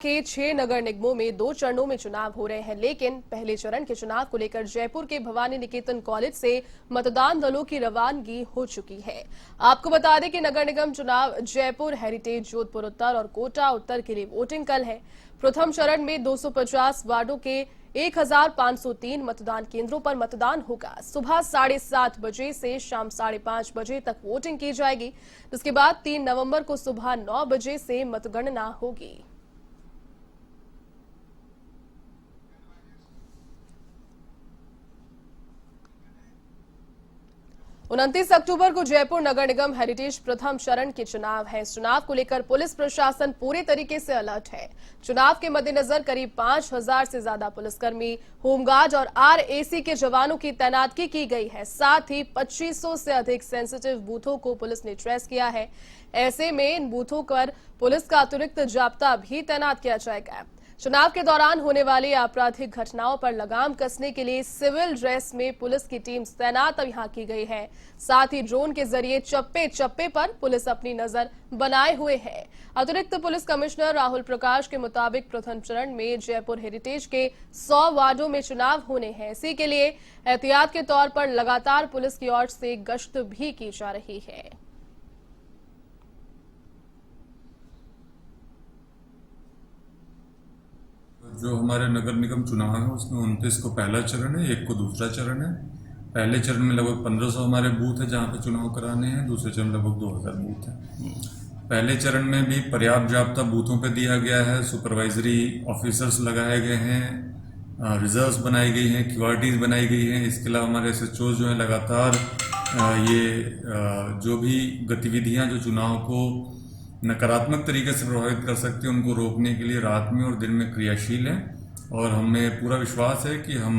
के 6 नगर निगमों में 2 चरणों में चुनाव हो रहे हैं, लेकिन पहले चरण के चुनाव को लेकर जयपुर के भवानी निकेतन कॉलेज से मतदान दलों की रवानगी हो चुकी है। आपको बता दें कि नगर निगम चुनाव जयपुर, हेरिटेज, जोधपुर उत्तर और कोटा उत्तर के लिए वोटिंग कल है। प्रथम चरण में 250 वार्डों के 1503 मतदान केंद्रों पर मतदान होगा। सुबह 7:30 बजे से शाम 5:30 बजे तक वोटिंग की जाएगी, जिसके बाद 3 नवंबर को सुबह 9 बजे से मतगणना होगी। 29 अक्टूबर को जयपुर नगर निगम हेरिटेज प्रथम चरण के चुनाव है। इस चुनाव को लेकर पुलिस प्रशासन पूरे तरीके से अलर्ट है। चुनाव के मद्देनजर करीब 5000 से ज्यादा पुलिसकर्मी, होमगार्ड और आरएसी के जवानों की तैनाती की गई है। साथ ही 2500 से अधिक सेंसिटिव बूथों को पुलिस ने ट्रेस किया है। ऐसे में इन बूथों पर पुलिस का अतिरिक्त जाब्ता भी तैनात किया जाएगा। चुनाव के दौरान होने वाली आपराधिक घटनाओं पर लगाम कसने के लिए सिविल ड्रेस में पुलिस की टीम तैनात यहां की गई है। साथ ही ड्रोन के जरिए चप्पे चप्पे पर पुलिस अपनी नजर बनाए हुए है। अतिरिक्त पुलिस कमिश्नर राहुल प्रकाश के मुताबिक प्रथम चरण में जयपुर हेरिटेज के 100 वार्डों में चुनाव होने हैं। इसी के लिए एहतियात के तौर पर लगातार पुलिस की ओर से गश्त भी की जा रही है। जो हमारे नगर निगम चुनाव है उसमें 29 को पहला चरण है, 1 को दूसरा चरण है। पहले चरण में लगभग 1500 हमारे बूथ है जहाँ पे चुनाव कराने हैं। दूसरे चरण लगभग 2000 बूथ है। पहले चरण में भी पर्याप्त जाब्ता बूथों पे दिया गया है। सुपरवाइजरी ऑफिसर्स लगाए गए हैं, रिजर्व्स बनाई गई हैं, क्यूआरटीज बनाई गई हैं। इसके अलावा हमारे एसएचओ जो है लगातार जो भी गतिविधियाँ जो चुनाव को नकारात्मक तरीके से प्रभावित कर सकती है उनको रोकने के लिए रात में और दिन में क्रियाशील हैं। और हमें पूरा विश्वास है कि हम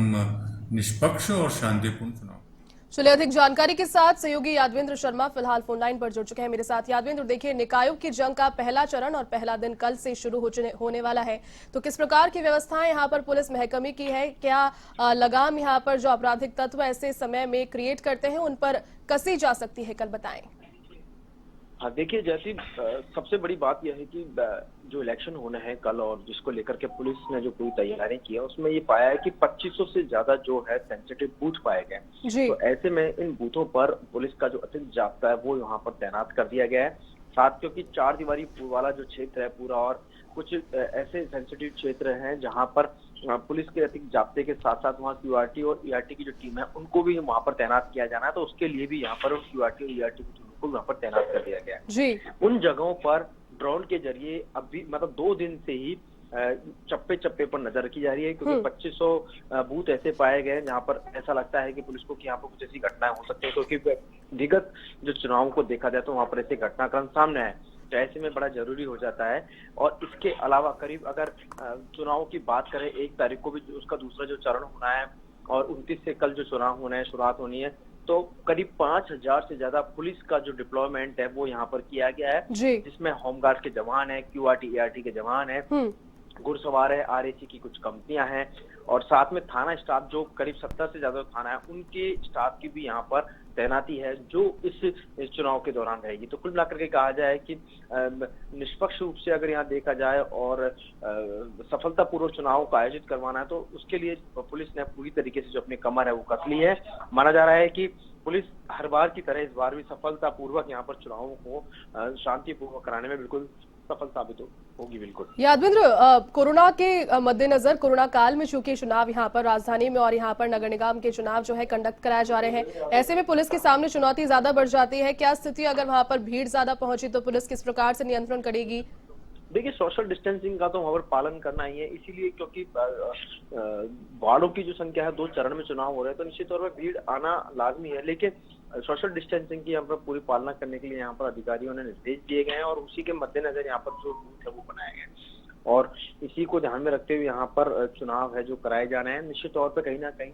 निष्पक्ष और शांतिपूर्ण चुनाव। चलिए, अधिक जानकारी के साथ सहयोगी यादवेंद्र शर्मा फिलहाल फोन लाइन पर जुड़ चुके हैं मेरे साथ। यादवेंद्र, देखिए, निकायों की जंग का पहला चरण और पहला दिन कल से शुरू होने वाला है, तो किस प्रकार की व्यवस्थाएं यहाँ पर पुलिस महकमे की है? क्या लगाम यहाँ पर जो आपराधिक तत्व ऐसे समय में क्रिएट करते हैं उन पर कसी जा सकती है? कल बताएं। हाँ, देखिए जैसी सबसे बड़ी बात यह है कि जो इलेक्शन होना है कल और जिसको लेकर के पुलिस ने जो पूरी तैयारी की है उसमें ये पाया है कि 2500 से ज्यादा जो है सेंसिटिव बूथ पाए गए। तो ऐसे में इन बूथों पर पुलिस का जो अतिरिक्त जाब्ता है वो यहाँ पर तैनात कर दिया गया है। साथ क्योंकि 4 दीवारी वाला जो क्षेत्र है पूरा और कुछ ऐसे सेंसिटिव क्षेत्र हैं जहाँ पर पुलिस के अतिरिक्त जाब्ते के साथ साथ वहाँ क्यूआरटी और ईआरटी की जो टीम है उनको भी वहाँ पर तैनात किया जाना है। तो उसके लिए भी यहाँ पर क्यूआरटी और ईआरटी की टीम को वहाँ पर तैनात कर दिया गया है जी। उन जगहों पर ड्रोन के जरिए अभी मतलब 2 दिन से ही चप्पे चप्पे पर नजर रखी जा रही है, क्योंकि 2500 बूथ ऐसे पाए गए जहां पर ऐसा लगता है कि पुलिस को कि यहाँ पर कुछ ऐसी घटनाएं हो सकती है, क्योंकि विगत जो चुनाव को देखा जाए तो वहां पर ऐसे घटनाक्रम सामने आए। तो ऐसे में बड़ा जरूरी हो जाता है। और इसके अलावा करीब अगर चुनाव की बात करें 1 तारीख को भी उसका दूसरा जो चरण होना है और 29 से कल जो चुनाव होना है, शुरुआत होनी है, तो करीब 5000 से ज्यादा पुलिस का जो डिप्लॉयमेंट है वो यहाँ पर किया गया है, जिसमें होमगार्ड के जवान है, क्यूआरटी ईआरटी के जवान है, घुड़सवार है, आरएसी की कुछ कंपनियां हैं और साथ में थाना स्टाफ जो करीब 70 से ज्यादा थाना है उनके स्टाफ की भी यहाँ पर तैनाती है जो इस चुनाव के दौरान रहेगी। तो कुल मिलाकर के कहा जाए कि निष्पक्ष रूप से अगर यहाँ देखा जाए और सफलतापूर्वक चुनाव को आयोजित करवाना है तो उसके लिए पुलिस ने पूरी तरीके से जो अपनी कमर है वो कस ली है। माना जा रहा है कि पुलिस हर बार की तरह इस बार भी सफलतापूर्वक यहाँ पर चुनावों को शांतिपूर्वक कराने में बिल्कुल सफल साबित होगी। बिल्कुल यादवेंद्र, कोरोना के मद्देनजर कोरोना काल में चूंकि चुनाव यहाँ पर राजधानी में और यहाँ पर नगर निगम के चुनाव जो है कंडक्ट कराए जा रहे हैं, ऐसे में पुलिस के सामने चुनौती ज्यादा बढ़ जाती है। क्या स्थिति अगर वहां पर भीड़ ज्यादा पहुंची तो पुलिस किस प्रकार से नियंत्रण करेगी? देखिए, सोशल डिस्टेंसिंग का तो वहां पर पालन करना ही है, इसीलिए क्योंकि वार्डों की जो संख्या है 2 चरण में चुनाव हो रहे हैं तो निश्चित तौर पर भीड़ आना लाजमी है, लेकिन सोशल डिस्टेंसिंग की यहाँ पर पूरी पालना करने के लिए यहाँ पर अधिकारियों ने निर्देश दिए गए हैं और उसी के मद्देनजर यहाँ पर जो बूथ है वो बनाए गए और इसी को ध्यान में रखते हुए यहाँ पर चुनाव है जो कराए जा रहे हैं। निश्चित तौर पर कहीं ना कहीं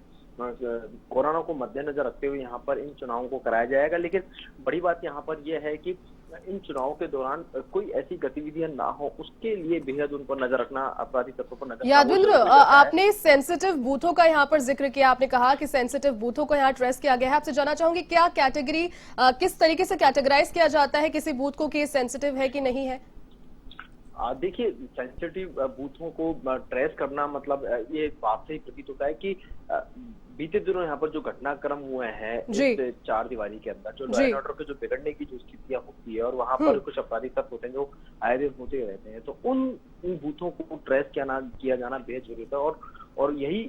कोरोना को मद्देनजर रखते हुए यहाँ पर इन चुनावों को कराया जाएगा, लेकिन बड़ी बात यहाँ पर यह है कि इन चुनावों के दौरान कोई ऐसी गतिविधियां ना हो उसके लिए बेहद उन पर नजर रखना, आपराधिक तत्वों पर नजर। यादवेंद्र, आपने सेंसिटिव बूथों का यहाँ पर जिक्र किया, आपने कहा कि सेंसिटिव बूथों को यहाँ ट्रेस किया गया है। आपसे जानना चाहूंगी क्या कैटेगरी, किस तरीके से कैटेगराइज किया जाता है किसी बूथ को कि सेंसिटिव है कि नहीं है? देखिए, सेंसिटिव बूथों को ट्रेस करना मतलब ये बात से ही प्रतीत होता है कि बीते दिनों यहाँ पर जो घटनाक्रम हुए हैं जी। इस चार दीवारी के अंदर, जो लॉ जी। एंड ऑर्डर के जो बिगड़ने की जो स्थितियां होती है और वहां हम्म। पर कुछ आपराधिक तत्व होते हैं जो आए दिन होते रहते हैं, तो उन बूथों को ट्रेस किया जाना बेहद जरूरी था। और यही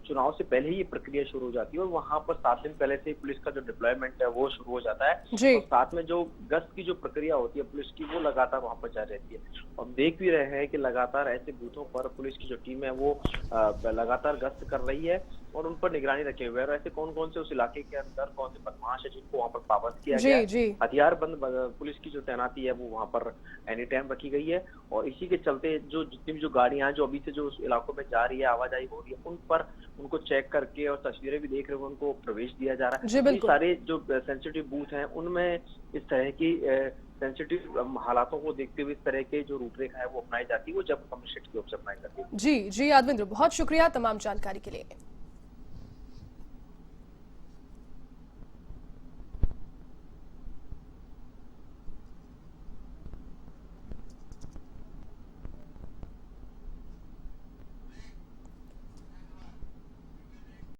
चुनाव से पहले ही ये प्रक्रिया शुरू हो जाती है और वहां पर 7 दिन पहले से पुलिस का जो डिप्लॉयमेंट है वो शुरू हो जाता है। जी। और साथ में जो गश्त की जो प्रक्रिया होती है पुलिस की, वो लगातार वहां पर जारी रहती है। हम देख भी रहे हैं कि लगातार ऐसे बूथों पर पुलिस की जो टीम है वो लगातार गश्त कर रही है और उन पर निगरानी रखे हुए है। और ऐसे कौन कौन से उस इलाके के अंदर कौन से बदमाश है जिनको वहां पर पाबंद किया गया है। जी। हथियारबंद पुलिस की जो तैनाती है वो वहां पर एनी टाइम रखी गई है। और इसी के चलते जो जितनी भी जो गाड़ियां हैं जो अभी से जो उस इलाकों में जा रही है, आवाजाही हो रही है, उन पर उनको चेक करके और तस्वीरें भी देख रहे हो उनको प्रवेश दिया जा रहा है। जी, ये बिल्कुल। सारे जो सेंसिटिव बूथ हैं उनमें इस तरह की सेंसिटिव हालातों को देखते हुए इस तरह के जो रूपरेखा है वो अपनाई जाती है, वो जब कमिश्नरेट की ओर से अपनाई जाती है। जी यादविंद्र, बहुत शुक्रिया तमाम जानकारी के लिए।